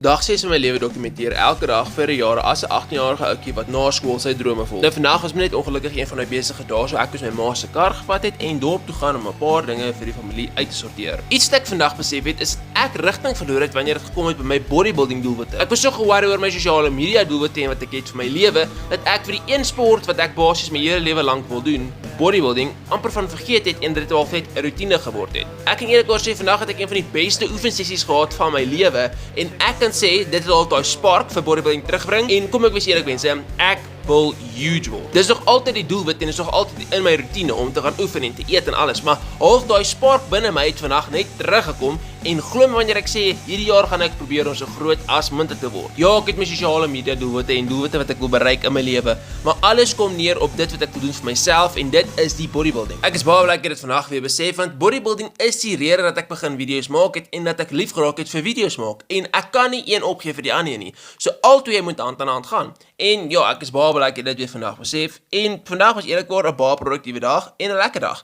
Dag 6 van my lewe dokumenteer elke dag vir 'n jaar as 'n 18-jarige ouetjie wat na skool sy drome volg. Nou vandag was my net ongelukkig een van my besige dae, so ek moes my ma se kar gevat het en dorp toe gaan om 'n paar dinge vir die familie uit te sorteer. Iets wat ek vandag besef het is ek rigting verloor het wanneer dit gekom het by my bodybuilding doelwitte. Ek was so ge-worry oor my sosiale media doelwitte en wat ek het vir my lewe, dat ek vir die een sport wat ek basies my hele lewe lank wil doen, bodybuilding, amper van vergeet het en dit al net 'n roetine geword het. Ek kan eerlikwaar sê vandag het ek een van die beste oefensessies gehad van my lewe en ek kan sê dit het al daai spark vir bodybuilding terugbring en kom ek wees eerlik mense, ek wil huge word. Dis nog altyd die doelwit en is nog altyd in my roetine om te gaan oefen en te eet en alles, maar half daai spark binne my het vandag net teruggekom en glo my wanneer ek sê hierdie jaar gaan ek probeer om so groot as moontlik te word. Ja, ek het my sosiale media doelwitte en doelwitte wat ek wil bereik in my lewe, maar alles kom neer op dit wat ek wil doen vir myself en dit is die bodybuilding. Ek is baie bly ek het dit vandag weer besef want bodybuilding is die rede dat ek begin video's maak het en dat ek lief geraak het vir video's maak en ek kan nie een opgee vir die ander nie. So albei moet hand aan hand gaan. En ja, ek is baie bly ek het dit weer vandag besef en vandag was eerlikwaar 'n baie produktiewe dag en 'n lekker dag.